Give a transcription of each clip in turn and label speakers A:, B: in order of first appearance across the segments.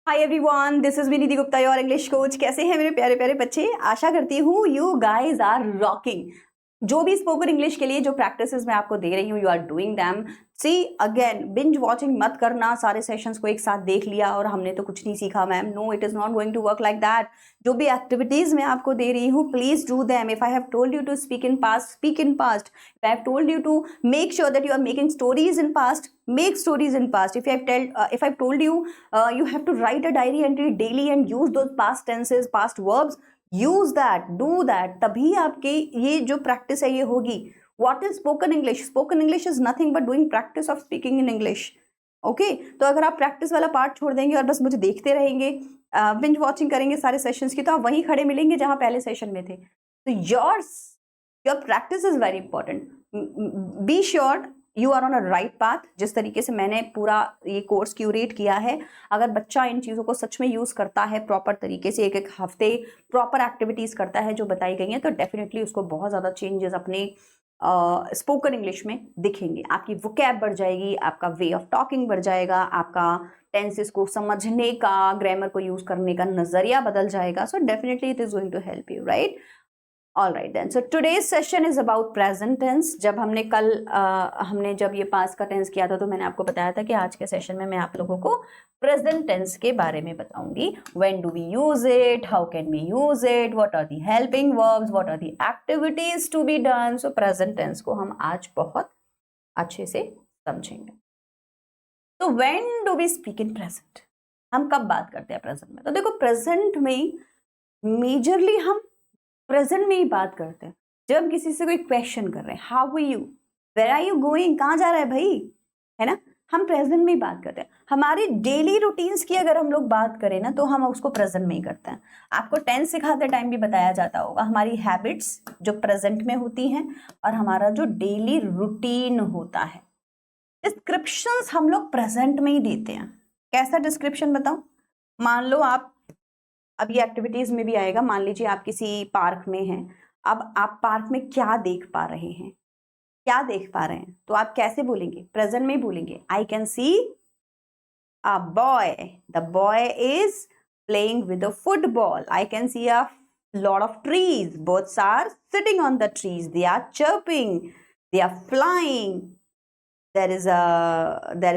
A: Hi everyone, this is Vineeti Gupta, your English coach. कैसे हैं मेरे प्यारे प्यारे बच्चे? आशा करती हूँ यू गाइज आर रॉकिंग। जो भी स्पोकन इंग्लिश के लिए जो प्रैक्टिसेस मैं आपको दे रही हूँ, you are doing them. See again, binge watching मत करना, सारे सेशंस को एक साथ देख लिया और हमने तो कुछ नहीं सीखा ma'am. No, it is not going to work like that. जो भी एक्टिविटीज मैं आपको दे रही हूँ, please do them. If I have told you to speak in past, speak in past. If I have told you to make sure that you are making stories in past, make stories in past. If I've told you you have to write a diary entry daily and use those past tenses, past verbs, use that, do that. तभी आपके ये जो practice है ये होगी. What is spoken English? Spoken English is nothing but doing practice of speaking in English. Okay तो अगर आप प्रैक्टिस वाला पार्ट छोड़ देंगे और बस मुझे देखते रहेंगे, बिंज वॉचिंग करेंगे सारे सेशंस की, तो आप वहीं खड़े मिलेंगे जहां पहले सेशन में थे. तो your practice is very important. Be sure you are on a right path. जिस तरीके से मैंने पूरा ये कोर्स क्यूरेट किया है, अगर बच्चा इन चीज़ों को सच में यूज़ करता है प्रॉपर तरीके से, एक एक हफ्ते प्रॉपर एक्टिविटीज़ करता है जो बताई गई हैं, तो डेफिनेटली उसको बहुत ज़्यादा चेंजेस अपने स्पोकन इंग्लिश में दिखेंगे. आपकी वोकैब बढ़ जाएगी, आपका वे ऑफ टॉकिंग बढ़ जाएगा, आपका टेंसेस को समझने का, ग्रामर को यूज़ करने का नज़रिया बदल जाएगा. So definitely it is going to help you, right? All right then. So today's session is about present tense. जब हमने कल हमने जब ये पास्ट का टेंस किया था, तो मैंने आपको बताया था कि आज के सेशन में मैं आप लोगों को प्रेजेंट टेंस के बारे में बताऊंगी. When do we use it? How can we use it? What are the helping verbs? What are the activities to be done? So present tense को हम आज बहुत अच्छे से समझेंगे. तो when do we speak in present? हम कब बात करते हैं प्रेजेंट में? तो देखो, प्रेजेंट में मेजरली हम प्रेजेंट में ही बात करते हैं. जब हम किसी से कोई क्वेश्चन कर रहे हैं, how are you, where are you going, कहाँ जा रहा है भाई, है ना, हम प्रेजेंट में ही बात करते हैं. हमारी डेली रूटीन्स की अगर हम लोग बात करें ना, तो हम उसको प्रेजेंट में ही करते हैं. आपको टेंस सिखाते टाइम भी बताया जाता होगा, हमारी हैबिट्स जो प्रेजेंट में होती हैं और हमारा जो डेली रूटीन होता है, डिस्क्रिप्शंस हम लोग प्रेजेंट में ही देते हैं. कैसा डिस्क्रिप्शन बताऊं? मान लो आप, अब ये एक्टिविटीज में भी आएगा, मान लीजिए आप किसी पार्क में हैं. अब आप पार्क में क्या देख पा रहे हैं, क्या देख पा रहे हैं, तो आप कैसे बोलेंगे? प्रेजेंट में ही बोलेंगे. I can see a boy, the boy is playing with a football. I can see a lot of trees, birds are sitting on the trees, they are chirping, they are flying, there is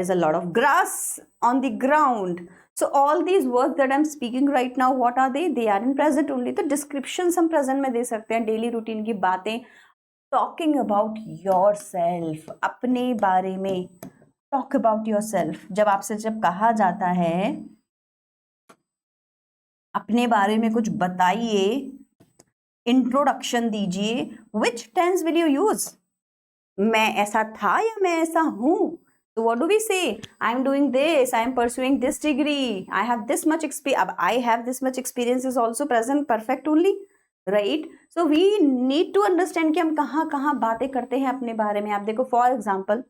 A: a lot of grass on the ground. So all these words that I'm speaking right now, what are they? They are in present only. तो descriptions हम present में दे सकते हैं, daily routine की बातें. Talking about yourself, अपने बारे में. Talk about yourself. जब आपसे जब कहा जाता है अपने बारे में कुछ बताइए, इंट्रोडक्शन दीजिए, which tense will you use? मैं ऐसा था या मैं ऐसा हूं? So what do we say? I am doing this, I am pursuing this degree, I have this much experience. अब I have this much experience is also present perfect only, right? So we need to understand कि हम कहाँ कहाँ बातें करते हैं अपने बारे में. आप देखो, फॉर एग्जाम्पल,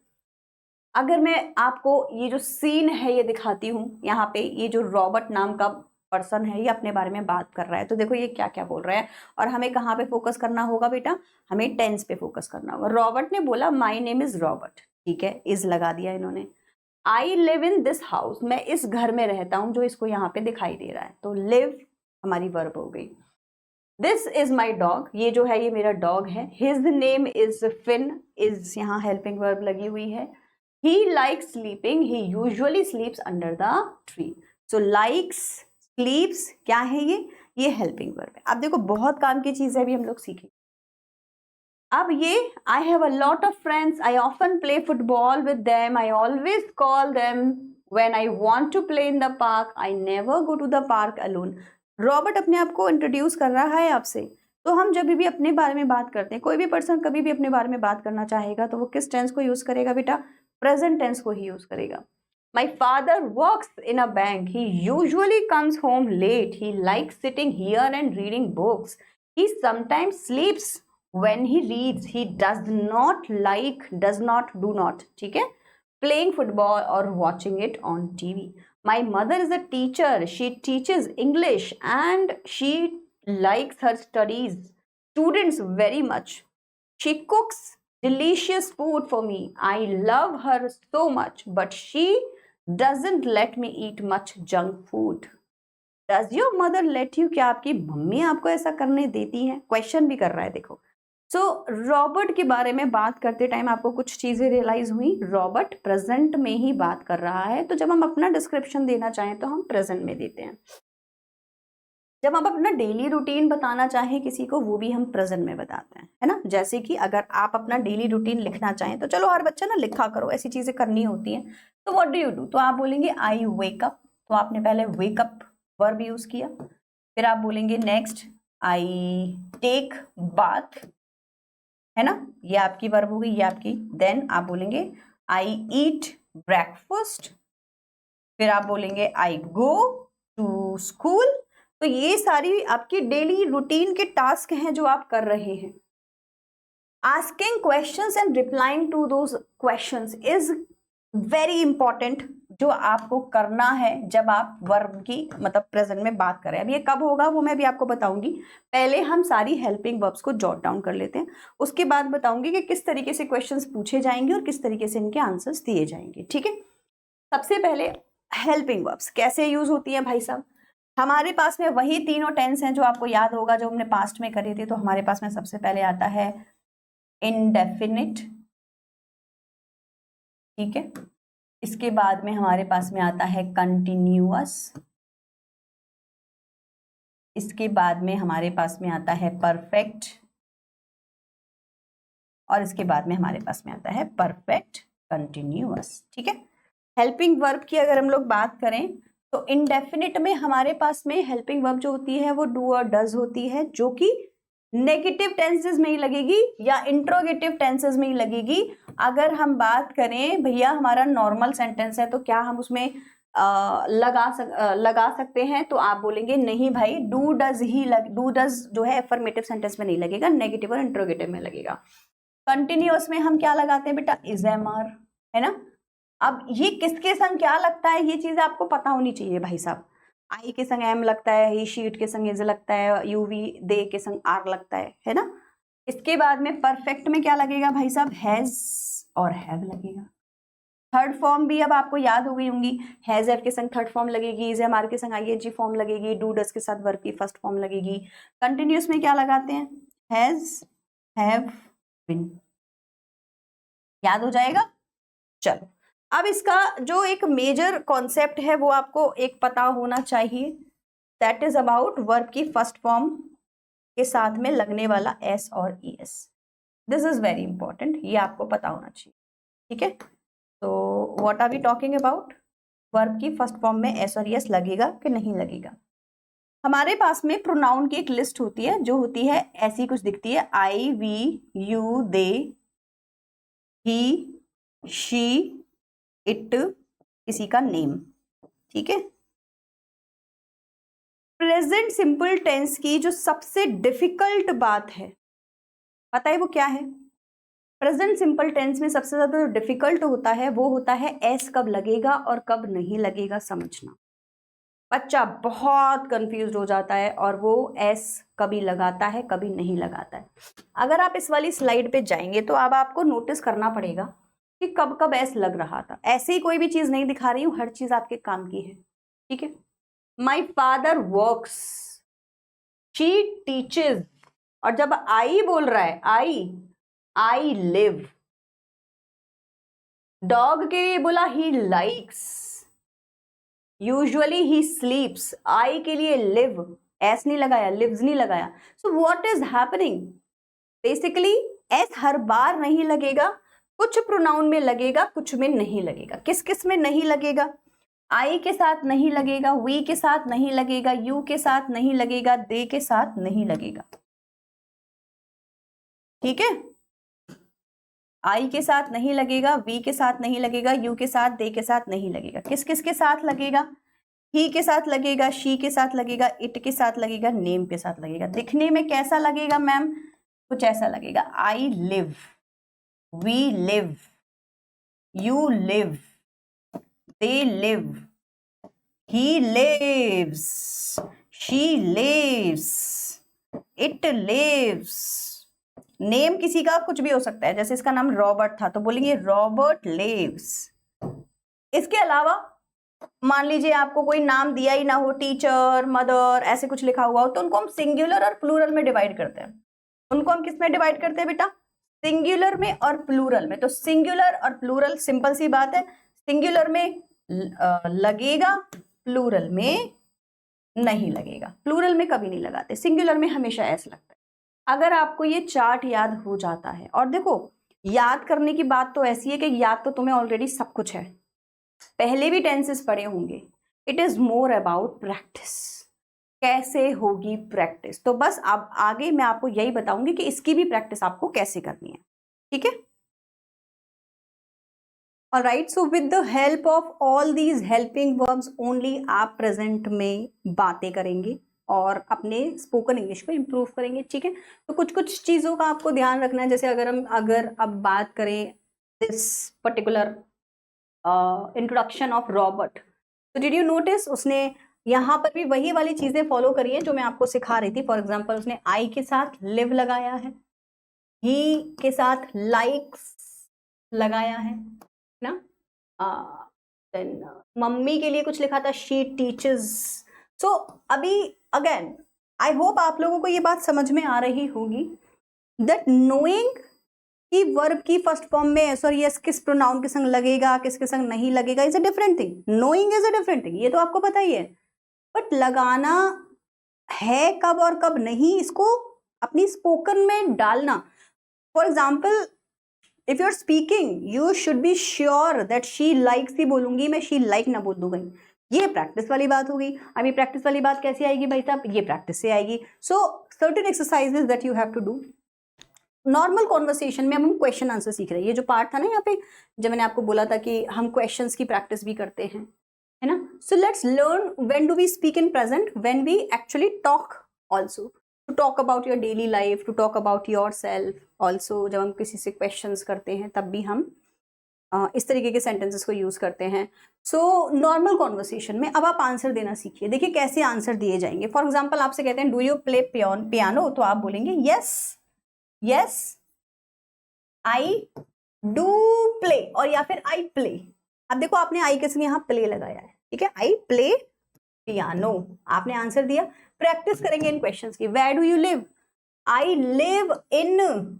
A: अगर मैं आपको ये जो सीन है ये दिखाती हूँ, यहाँ पे ये जो रॉबर्ट नाम का पर्सन है, ये अपने बारे में बात कर रहा है, तो देखो ये क्या क्या बोल रहा है. और हमें कहाँ पे फोकस करना होगा बेटा? हमें टेंस पे फोकस करना होगा. रॉबर्ट ने बोला माई नेम इज रॉबर्ट, ठीक है, इज लगा दिया इन्होंने. आई लिव इन दिस हाउस, मैं इस घर में रहता हूँ, जो इसको यहाँ पे दिखाई दे रहा है, तो लिव हमारी वर्ब हो गई. दिस इज माई डॉग, ये जो है ये मेरा डॉग है. His name is Fin, is यहाँ हेल्पिंग वर्ब लगी हुई है. He likes sleeping, he usually sleeps under the tree. So likes, sleeps, क्या है ये हेल्पिंग वर्ब है. अब देखो, बहुत काम की चीज है, भी हम लोग सीखेंगे. अब ये I have a lot of friends, I often play football with them, I always call them when I want to play in the park, I never go to the park alone. Robert अपने आप को introduce कर रहा है आपसे. तो हम जब भी अपने बारे में बात करते हैं, कोई भी पर्सन कभी भी अपने बारे में बात करना चाहेगा, तो वो किस टेंस को यूज करेगा बेटा? प्रेजेंट टेंस को ही यूज करेगा. My father works in a bank, he usually comes home late, he likes sitting here and reading books, he sometimes sleeps when he reads, he does not like, does not, do not, ठीक है, playing football और watching it on TV. My mother is a teacher, she teaches English and she likes her studies, students very much. She cooks delicious food for me. I love her so much, but she doesn't let me eat much junk food. Does your mother let you, क्या आपकी mummy आपको ऐसा करने देती हैं? Question भी कर रहा है, देखो। सो रॉबर्ट के बारे में बात करते टाइम आपको कुछ चीजें रियलाइज हुई। रॉबर्ट प्रेजेंट में ही बात कर रहा है, तो जब हम अपना डिस्क्रिप्शन देना चाहें तो हम प्रेजेंट में देते हैं। जब हम अपना डेली रूटीन बताना चाहें किसी को, वो भी हम प्रेजेंट में बताते हैं, है ना। जैसे कि अगर आप अपना डेली रूटीन लिखना चाहें तो चलो हर बच्चा ना लिखा करो, ऐसी चीजें करनी होती हैं। तो व्हाट डू यू डू, तो आप बोलेंगे आई वेक अप, तो आपने पहले वेक अप वर्ब यूज किया। फिर आप बोलेंगे नेक्स्ट आई टेक बाथ, है ना, ये आपकी वर्ब हो गई, ये आपकी। देन आप बोलेंगे आई ईट ब्रेकफास्ट, फिर आप बोलेंगे आई गो टू स्कूल। तो ये सारी आपकी डेली रूटीन के टास्क हैं जो आप कर रहे हैं। Asking questions and replying to those questions is very important, जो आपको करना है जब आप वर्ब की मतलब प्रेजेंट में बात करें। अब ये कब होगा वो मैं भी आपको बताऊंगी। पहले हम सारी हेल्पिंग वर्ब्स को जॉट डाउन कर लेते हैं, उसके बाद बताऊंगी कि किस तरीके से क्वेश्चंस पूछे जाएंगे और किस तरीके से इनके आंसर्स दिए जाएंगे, ठीक है। सबसे पहले हेल्पिंग वर्ब्स कैसे यूज होती है भाई साहब। हमारे पास में वही तीनों टेंस हैं जो आपको याद होगा, जो हमने पास्ट में करे थे। तो हमारे पास में सबसे पहले आता है इंडेफिनिट, ठीक है। इसके बाद में हमारे पास में आता है कंटिन्यूअस, इसके बाद में हमारे पास में आता है परफेक्ट, और इसके बाद में हमारे पास में आता है परफेक्ट कंटिन्यूअस, ठीक है। हेल्पिंग वर्ब की अगर हम लोग बात करें तो इंडेफिनिट में हमारे पास में हेल्पिंग वर्ब जो होती है वो डू और डज होती है, जो कि नेगेटिव टेंसेस में ही लगेगी या इंट्रोगेटिव टेंसेस में ही लगेगी। अगर हम बात करें भैया हमारा नॉर्मल सेंटेंस है तो क्या हम उसमें लगा सकते हैं, तो आप बोलेंगे नहीं भाई, डू डज जो है एफर्मेटिव सेंटेंस में नहीं लगेगा, नेगेटिव और इंट्रोगेटिव में लगेगा। कंटिन्यूअस में हम क्या लगाते हैं बेटा, इज एम आर, है ना। अब ये किसके संग क्या लगता है, ये चीज आपको पता होनी चाहिए भाई साहब। आई के संग एम लगता है, ही शीट के संग इज लगता है, यू वी दे के संग आर लगता है ना। इसके बाद में परफेक्ट में क्या लगेगा भाई साहब, हैज और हैव लगेगा। थर्ड फॉर्म भी अब आपको याद हो गई होंगी, हैज हैव के संग थर्ड फॉर्म लगेगी, इज एम आर के संग आईएनजी फॉर्म लगेगी, डू डज के साथ वर्ब की फर्स्ट फॉर्म लगेगी। कंटिन्यूअस में क्या लगाते हैं, हैज हैव बिन, याद हो जाएगा। चलो अब इसका जो एक मेजर कॉन्सेप्ट है वो आपको एक पता होना चाहिए, दैट इज अबाउट वर्ब की फर्स्ट फॉर्म के साथ में लगने वाला एस और E S. This is very important, ये आपको पता होना चाहिए, ठीक है। तो what are we talking about, verb की फर्स्ट फॉर्म में एस और ई एस लगेगा कि नहीं लगेगा। हमारे पास में प्रोनाउन की एक लिस्ट होती है, जो होती है ऐसी कुछ दिखती है, I we you they he she it, किसी का नेम, ठीक है। प्रेजेंट सिंपल टेंस की जो सबसे डिफिकल्ट बात है पता है वो क्या है। प्रेजेंट सिंपल टेंस में सबसे ज्यादा जो डिफिकल्ट होता है वो होता है एस कब लगेगा और कब नहीं लगेगा समझना। बच्चा बहुत कंफ्यूज हो जाता है और वो एस कभी लगाता है कभी नहीं लगाता है। अगर आप इस वाली स्लाइड पे जाएंगे तो अब आपको नोटिस करना पड़ेगा कि कब कब एस लग रहा था। ऐसे ही कोई भी चीज नहीं दिखा रही हूँ, हर चीज आपके काम की है, ठीक है। माई फादर वर्क्स, शी टीचेज, और जब आई बोल रहा है आई लिव। डॉग के लिए बोला ही लाइक्स, यूजुअली ही स्लीप्स। आई के लिए लिव, एस नहीं लगाया, लिव्स नहीं लगाया। So what is happening, basically S हर बार नहीं लगेगा, कुछ प्रोनाउन में लगेगा कुछ में नहीं लगेगा। किस किस में नहीं लगेगा, आई के साथ नहीं लगेगा, वी के साथ नहीं लगेगा, यू के साथ नहीं लगेगा, दे के साथ नहीं लगेगा, ठीक है। आई के साथ नहीं लगेगा, वी के साथ नहीं लगेगा, यू के साथ, दे के साथ नहीं लगेगा। किस किस के साथ लगेगा, ही के साथ लगेगा, शी के साथ लगेगा, इट के साथ लगेगा, नेम के साथ लगेगा। दिखने में कैसा लगेगा मैम, कुछ ऐसा लगेगा, I live, we live, you live, they live, he lives, she lives, it lives। Name किसी का कुछ भी हो सकता है, जैसे इसका नाम रॉबर्ट था तो बोलेंगे रॉबर्ट लिव्स। इसके अलावा मान लीजिए आपको कोई नाम दिया ही ना हो, टीचर, मदर, ऐसे कुछ लिखा हुआ हो, तो उनको हम सिंगुलर और प्लूरल में डिवाइड करते हैं। उनको हम किस में डिवाइड करते हैं बेटा? सिंगुलर में और प्लूरल में। तो सिंगुलर और प्लूरल सिंपल सी बात है, सिंगुलर में लगेगा, प्लूरल में नहीं लगेगा। प्लूरल में कभी नहीं लगाते, सिंगुलर में हमेशा ऐसा लगता है। अगर आपको ये चार्ट याद हो जाता है, और देखो याद करने की बात तो ऐसी है कि याद तो तुम्हें ऑलरेडी सब कुछ है, पहले भी टेंसेस पढ़े होंगे। It is more about practice, कैसे होगी प्रैक्टिस। तो बस अब आगे मैं आपको यही बताऊंगी कि इसकी भी प्रैक्टिस आपको कैसे करनी है, ठीक है? Alright, so with the help of all these helping verbs only आप प्रेजेंट में बातें करेंगे और अपने स्पोकन इंग्लिश को इम्प्रूव करेंगे, ठीक है? तो कुछ कुछ चीज़ों का आपको ध्यान रखना है। जैसे अगर अब बात करें this particular introduction of Robert, तो डिड यू नोटिस उसने यहाँ पर भी वही वाली चीजें फॉलो करी है जो मैं आपको सिखा रही थी। फॉर एग्जाम्पल उसने आई के साथ लिव लगाया है, ही के साथ लाइक्स लगाया है ना, देन मम्मी के लिए कुछ लिखा था, शी टीचेस। सो अभी अगेन आई होप आप लोगों को ये बात समझ में आ रही होगी दैट नोइंग कि वर्ब की फर्स्ट फॉर्म में एस और यस किस प्रोनाउन के संग लगेगा, किसके संग नहीं लगेगा, is a different thing. Knowing is a different thing, ये तो आपको पता ही है, बट लगाना है कब और कब नहीं, इसको अपनी स्पोकन में डालना। For example if you are speaking you should be sure that she likes ही बोलूंगी मैं, शी लाइक ना बोल दूं कहीं, ये प्रैक्टिस वाली बात होगी। अभी प्रैक्टिस वाली बात कैसे आएगी भाई साहब? ये प्रैक्टिस से आएगी। So certain exercises that you have to do. Normal conversation में हम क्वेश्चन आंसर सीख रहे हैं। ये जो पार्ट था ना यहाँ पे, जब मैंने आपको बोला था कि हम क्वेश्चंस की प्रैक्टिस भी करते हैं, है ना? So let's learn when do we speak in present, when we actually talk also, to talk about your daily life, to talk about yourself also. जब हम किसी से क्वेश्चंस करते हैं तब भी हम इस तरीके के सेंटेंसेस को यूज करते हैं। सो नॉर्मल कॉन्वर्सेशन में अब आप आंसर देना सीखिए। देखिए कैसे आंसर दिए जाएंगे। फॉर एग्जाम्पल आपसे कहते हैं डू यू प्ले पियानो, तो आप बोलेंगे yes yes I do play, और या फिर आई प्ले। अब देखो आपने आई के संग यहाँ प्ले लगाया है, ठीक है? आई प्ले पियानो, आपने आंसर दिया। प्रैक्टिस करेंगे इन क्वेश्चंस की। Where do you live? I live in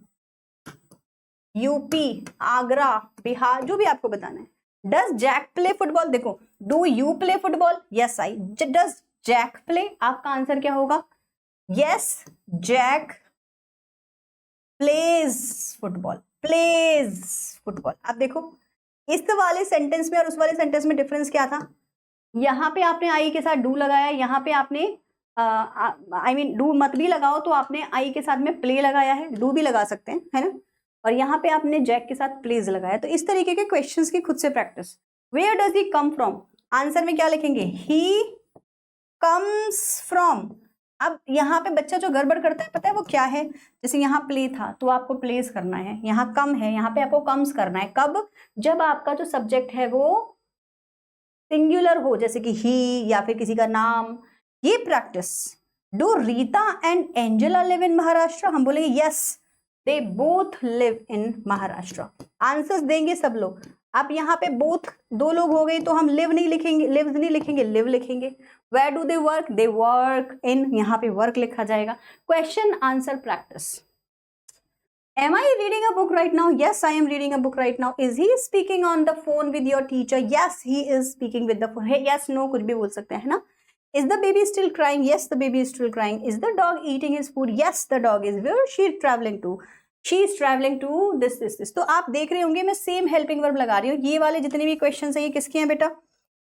A: UP, Agra, Bihar, जो भी आपको बताना है। Does Jack play football? देखो do you play football? Yes I. Does Jack play? आपका आंसर क्या होगा? Yes Jack plays football, plays football. अब देखो इस वाले सेंटेंस में और उस वाले सेंटेंस में डिफरेंस क्या था? यहाँ पे आपने आई के साथ डू लगाया, यहाँ पे आपने आई मीन डू मत भी लगाओ तो आपने आई के साथ में प्ले लगाया है, डू भी लगा सकते हैं, है ना? और यहाँ पे आपने जैक के साथ प्लेज लगाया। तो इस तरीके के क्वेश्चंस की खुद से practice. Where does he come from? Answer में क्या लिखेंगे? He comes from. अब यहाँ पे बच्चा जो गड़बड़ करता है पता है वो क्या है? जैसे यहाँ प्ले था तो आपको प्लेस करना है, यहाँ कम है, यहाँ पे आपको कम्स करना है। कब? जब आपका जो सब्जेक्ट है वो सिंगुलर हो, जैसे कि ही या फिर किसी का नाम। ये practice. Do Rita and Angela live in Maharashtra? हम बोलेंगे yes they both live in Maharashtra. Answers देंगे सब लोग। अब यहाँ पे बोथ दो लोग हो गए तो हम लिव नहीं लिखेंगे, लिव्स नहीं लिखेंगे, लिव लिखेंगे। Where do they work? They work in, यहाँ पे वर्क लिखा जाएगा। Question answer practice. Am I reading a book right now? Yes, I am reading a book right now. Is he speaking on the phone with your teacher? Yes, he is speaking with the phone. Hey, yes, no, कुछ भी बोल सकते हैं, है ना? Is the baby still crying? Yes, the baby is still crying. Is the dog eating his food? Yes, the dog is. Where is she traveling to? She is traveling to this. तो आप देख रहे होंगे मैं same helping verb लगा रही हूँ। ये वाले जितने भी क्वेश्चन हैं ये किसके हैं बेटा?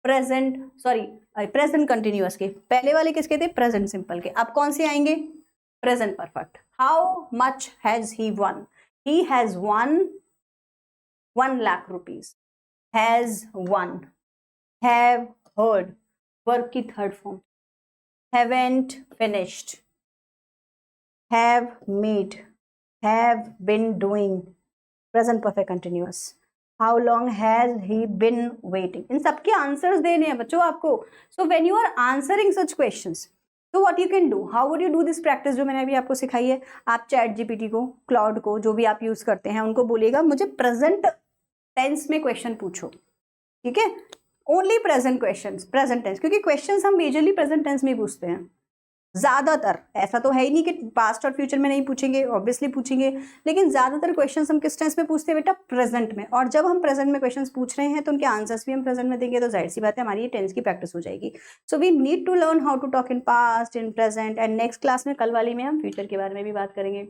A: प्रेजेंट कंटिन्यूअस के। पहले वाले किसके थे? प्रेजेंट सिंपल के। अब कौन से आएंगे? Present perfect. How much has he won? He has won 1 lakh rupees. Has won. Have heard. Verb की third form. Haven't finished. Have made. Have been doing. Present perfect continuous. How long has he been waiting? इन सबके answers देने हैं बच्चों आपको. So when you are answering such questions, तो what you can do, how would you do this practice जो मैंने अभी आपको सिखाई है? आप चैट जीपीटी को, क्लाउड को, जो भी आप यूज करते हैं उनको बोलिएगा मुझे प्रेजेंट टेंस में क्वेश्चन पूछो, ठीक है? Only present questions, present tense, क्योंकि क्वेश्चंस हम मेजरली प्रेजेंट टेंस में ही पूछते हैं ज्यादातर। ऐसा तो है ही नहीं कि पास्ट और फ्यूचर में नहीं पूछेंगे, ऑब्वियसली पूछेंगे, लेकिन ज्यादातर क्वेश्चंस हम किस टेंस में पूछते हैं बेटा? प्रेजेंट में। और जब हम प्रेजेंट में क्वेश्चंस पूछ रहे हैं तो उनके आंसर्स भी हम प्रेजेंट में देंगे, तो जाहिर सी बात है हमारी ये टेंस की प्रैक्टिस हो जाएगी। So we need to learn how to talk in past, in present, and next class में, कल वाली में, हम फ्यूचर के बारे में भी बात करेंगे।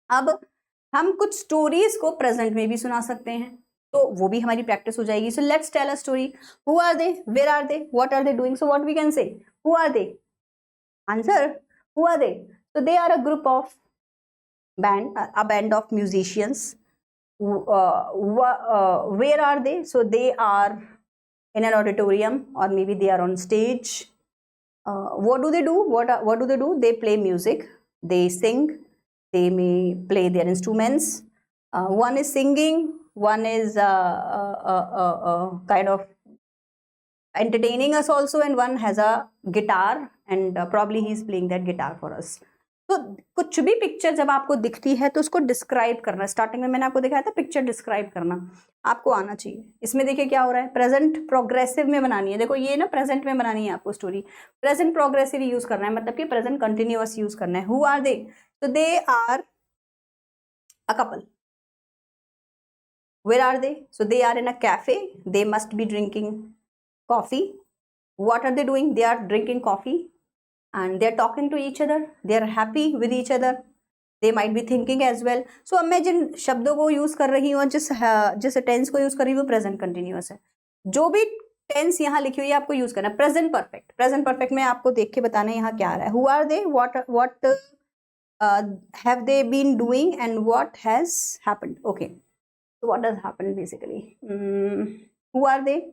A: अब हम कुछ स्टोरीज को प्रेजेंट में भी सुना सकते हैं, तो वो भी हमारी प्रैक्टिस हो जाएगी। So let's tell a story. Who are they, where are they, what are they doing? So what we can say, who are they? Answer, who are they? So they are a group of a band of musicians. Where are they? So they are in an auditorium, or maybe they are on stage. What do they do? What do they do? They play music, they sing, they may play their instruments. One is singing, one is kind of entertaining us also, and one has a guitar, and probably he is playing that guitar for us. तो कुछ भी picture जब आपको दिखती है तो उसको describe करना, स्टार्टिंग में मैंने आपको दिखाया था पिक्चर डिस्क्राइब करना आपको आना चाहिए। इसमें देखिए क्या हो रहा है, प्रेजेंट प्रोग्रेसिव में बनानी है। देखो ये ना प्रेजेंट में बनानी है आपको स्टोरी, प्रेजेंट प्रोग्रेसिव यूज करना है, मतलब कि प्रेजेंट कंटिन्यूअस यूज करना है। Who are they? तो they are a couple. Where are they? So they are in a cafe, they must be drinking coffee. What are they doing? They are drinking coffee and they are talking to each other. They are happy with each other. They might be thinking as well. So अब मैं जिन शब्दों को use कर रही हूँ, जिस tense को use कर रही हूँ, प्रेजेंट कंटिन्यूअस है। जो भी टेंस यहाँ लिखी हुई है आपको यूज करना है। प्रेजेंट परफेक्ट, प्रेजेंट परफेक्ट में आपको देख के बताना है यहाँ क्या आ रहा है। Who are they, what have they been doing, and what has happened? Okay, so what has happened basically? Who are they?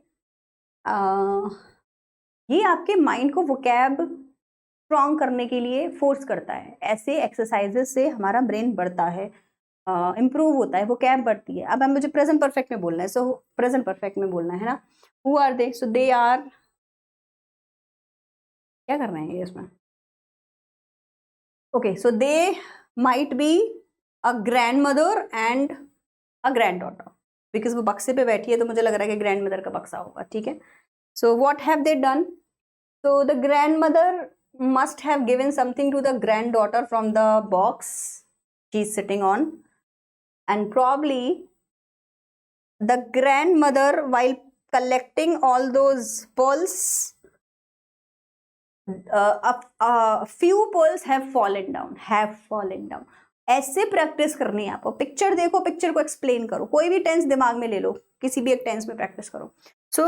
A: ये आपके माइंड को वोकैब स्ट्रॉन्ग करने के लिए फोर्स करता है। ऐसे एक्सरसाइजेस से हमारा ब्रेन बढ़ता है, इम्प्रूव होता है, वोकैब बढ़ती है। अब हम मुझे प्रेजेंट परफेक्ट में बोलना है, सो प्रेजेंट परफेक्ट में बोलना है ना। Who are they? So they are, क्या कर रहे हैं ये इसमें? Okay, so they might be a grandmother and a granddaughter, because वो बक्से पे बैठी है तो मुझे लग रहा है कि ग्रैंड मदर का बक्सा होगा, ठीक है। So what have they done? So the grandmother must have given something to the granddaughter from the box she's sitting on, and probably the grandmother, while collecting all those pearls, a few pearls have fallen down. ऐसे practice करनी है आपको। Picture देखो, picture को explain करो, कोई भी tense दिमाग में ले लो, किसी भी एक टेंस में प्रैक्टिस करो। सो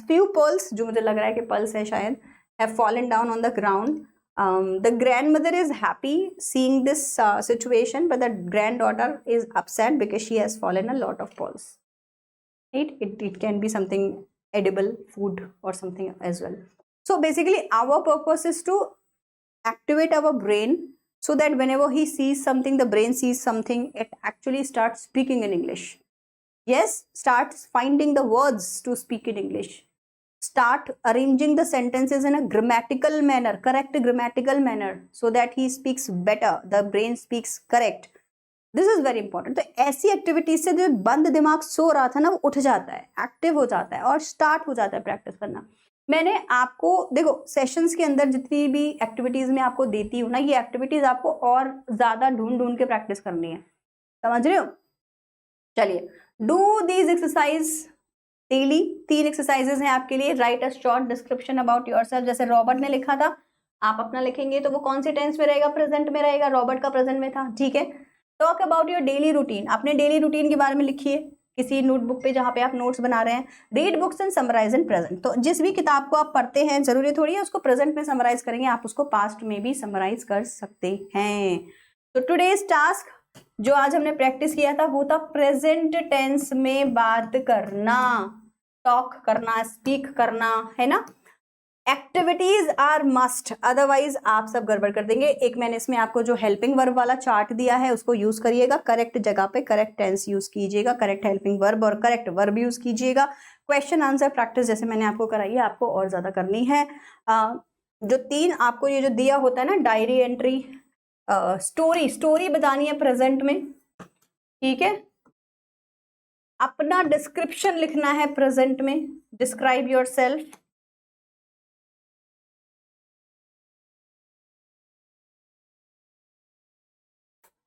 A: फ्यू पर्ल्स, जो मुझे लग रहा है कि पर्ल्स है शायद, have fallen down on the ground. The grandmother is happy seeing this situation, but the granddaughter is upset because she has fallen a lot of pearls. Right? It can be something edible, food or something as well. So basically our purpose is to activate our brain so that whenever he sees something, the brain sees something, it actually starts speaking in English. Yes, starts finding the words to speak in English. Start arranging the sentences in a grammatical manner, correct grammatical manner, so that he speaks better, the brain speaks correct. This is very important. तो ऐसी activities से जो बंद दिमाग सो रहा था ना, वो उठ जाता है, एक्टिव हो जाता है और स्टार्ट हो जाता है प्रैक्टिस करना। मैंने आपको देखो सेशंस के अंदर जितनी भी एक्टिविटीज में आपको देती हूँ ना, ये एक्टिविटीज आपको और ज्यादा ढूंढ के प्रैक्टिस करनी है, समझ रहे हो? चलिए, do these exercise daily. 3 exercises हैं आपके लिए। Right a short description about yourself, जैसे रॉबर्ट ने लिखा था, आप अपना लिखेंगे तो वो कौन सी टेंस में रहेगा? प्रेजेंट में रहेगा। रॉबर्ट का प्रेजेंट में था, ठीक है। Talk about your daily routine, अपने डेली रूटीन के बारे में लिखिए किसी नोटबुक पे जहाँ पे आप नोट्स बना रहे हैं। Read books and summarise in present, तो जिस भी किताब को आप पढ़ते हैं जरूरी थोड़ी है उसको प्रेजेंट में समराइज करेंगे, आप उसको पास्ट में भी समराइज कर सकते हैं। तो टुडेज टास्क जो आज हमने प्रैक्टिस किया था वो था प्रेजेंट टेंस में बात करना, टॉक करना, स्पीक करना, है ना। एक्टिविटीज आर मस्ट, अदरवाइज आप सब गड़बड़ कर देंगे। एक मैंने इसमें आपको जो हेल्पिंग वर्ब वाला चार्ट दिया है उसको यूज करिएगा, करेक्ट जगह पे करेक्ट टेंस यूज कीजिएगा, करेक्ट हेल्पिंग वर्ब और करेक्ट वर्ब यूज कीजिएगा। क्वेश्चन आंसर प्रैक्टिस जैसे मैंने आपको कराई है आपको और ज्यादा करनी है। जो 3 आपको ये जो दिया होता है ना, डायरी एंट्री, स्टोरी बतानी है प्रेजेंट में, ठीक है। अपना डिस्क्रिप्शन लिखना है प्रेजेंट में, डिस्क्राइब योर सेल्फ।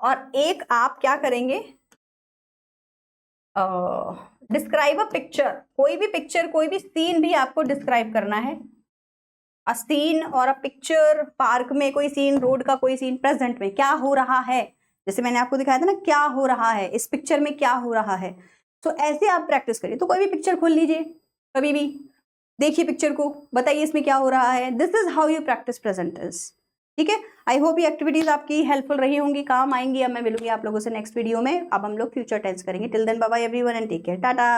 A: और एक आप क्या करेंगे, डिस्क्राइब अ पिक्चर, कोई भी पिक्चर, कोई भी सीन भी आपको डिस्क्राइब करना है। अ सीन और अ पिक्चर, पार्क में कोई सीन, रोड का कोई सीन, प्रेजेंट में क्या हो रहा है, जैसे मैंने आपको दिखाया था ना, क्या हो रहा है इस पिक्चर में, क्या हो रहा है। तो ऐसे आप प्रैक्टिस करिए। तो कोई भी पिक्चर खोल लीजिए, कभी भी देखिए पिक्चर को, बताइए इसमें क्या हो रहा है। This is how you practice present tense. ठीक है, आई होप ये एक्टिविटीज आपकी हेल्पफुल रही होंगी, काम आएंगी। अब मैं मिलूंगी आप लोगों से नेक्स्ट वीडियो में। अब हम लोग फ्यूचर टेंस करेंगे। Till then bye bye everyone and take care, Tata.